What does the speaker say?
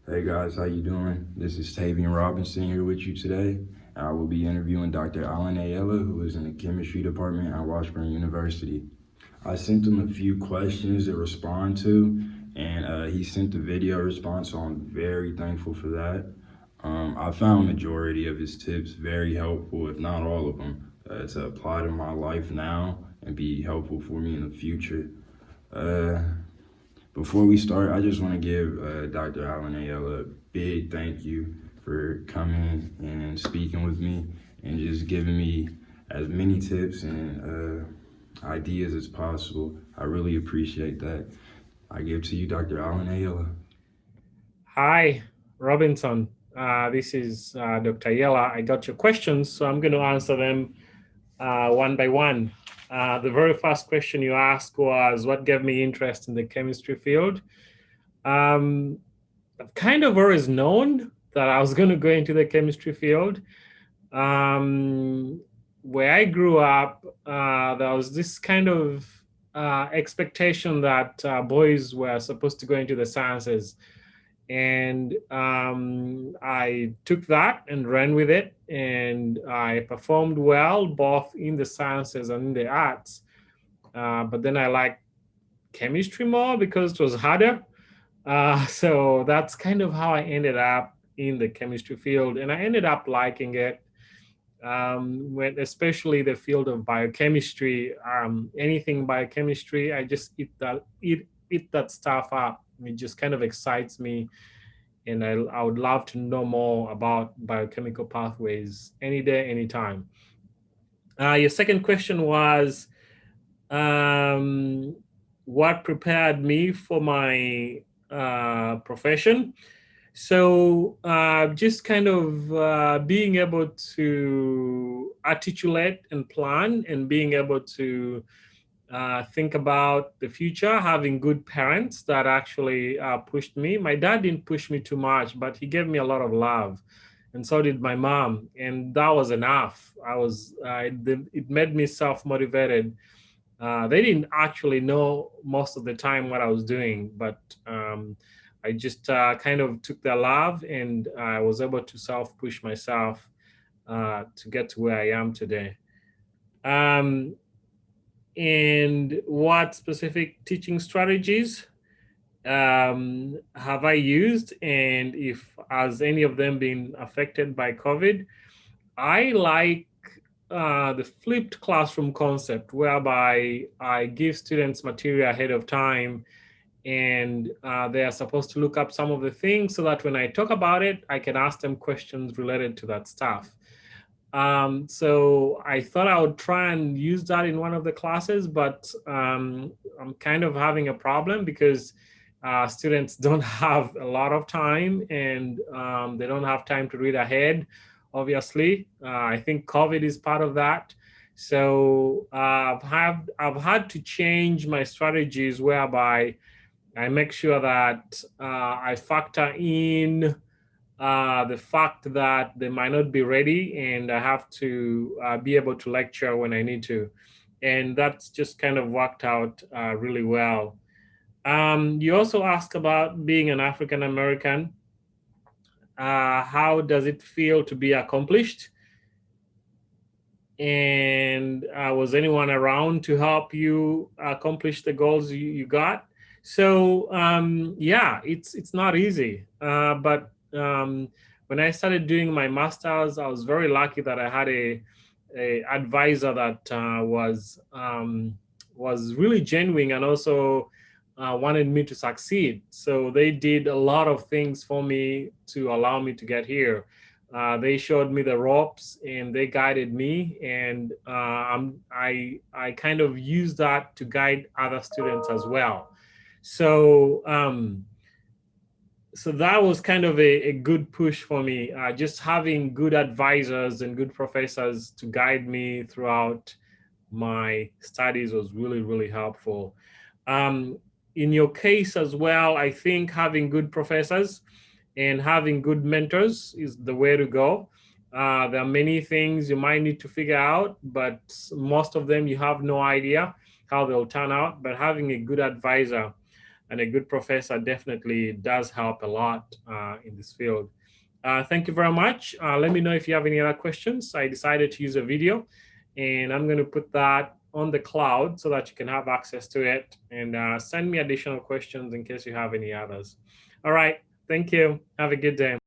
Hey guys, how you doing? This is Tayvien Robinson here with you today. I will be interviewing Dr. Allan Ayella, who is in the chemistry department at Washburn University. I sent him a few questions to respond to, and he sent the video response, so I'm very thankful for that. I found majority of his tips very helpful, if not all of them, to apply to my life now and be helpful for me in the future. Uh, Before we start, I just want to give Dr. Allan Ayella a big thank you for coming and speaking with me and just giving me as many tips and ideas as possible. I really appreciate that. I give to you, Dr. Allan Ayella. Hi, Robinson. This is Dr. Ayella. I got your questions, so I'm going to answer them one by one. The very first question you asked was, what gave me interest in the chemistry field? I've kind of always known that I was going to go into the chemistry field. Where I grew up, there was this kind of expectation that boys were supposed to go into the sciences. And I took that and ran with it, and I performed well both in the sciences and in the arts. But then I liked chemistry more because it was harder. So that's kind of how I ended up in the chemistry field, and I ended up liking it. Especially the field of biochemistry, anything biochemistry, I just eat that stuff up. It just kind of excites me, and I would love to know more about biochemical pathways any day, anytime. Your second question was, um, what prepared me for my profession? So just kind of being able to articulate and plan, and being able to think about the future, having good parents that actually pushed me. My dad didn't push me too much, but he gave me a lot of love, and so did my mom, and that was enough. It made me self-motivated. They didn't actually know most of the time what I was doing, but I just kind of took their love, and I was able to self-push myself to get to where I am today. Um, and what specific teaching strategies have I used, and if has any of them been affected by COVID? I like the flipped classroom concept, whereby I give students material ahead of time, and they are supposed to look up some of the things so that when I talk about it, I can ask them questions related to that stuff. So I thought I would try and use that in one of the classes, but I'm kind of having a problem because students don't have a lot of time, and they don't have time to read ahead, obviously. I think COVID is part of that. So I've had to change my strategies, whereby I make sure that I factor in the fact that they might not be ready, and I have to be able to lecture when I need to. And that's just kind of worked out really well. You also asked about being an African American. How does it feel to be accomplished? And was anyone around to help you accomplish the goals you got? So yeah, it's not easy. But when I started doing my masters, I was very lucky that I had a advisor that was really genuine, and also wanted me to succeed. So they did a lot of things for me to allow me to get here. They showed me the ropes, and they guided me, and I kind of used that to guide other students as well. So so that was kind of a good push for me. Just having good advisors and good professors to guide me throughout my studies was really, really helpful. In your case as well, I think having good professors and having good mentors is the way to go. There are many things you might need to figure out, but most of them you have no idea how they'll turn out. But having a good advisor and a good professor definitely does help a lot in this field. Thank you very much. Let me know if you have any other questions. I decided to use a video, and I'm going to put that on the cloud so that you can have access to it, and send me additional questions in case you have any others. All right. Thank you. Have a good day.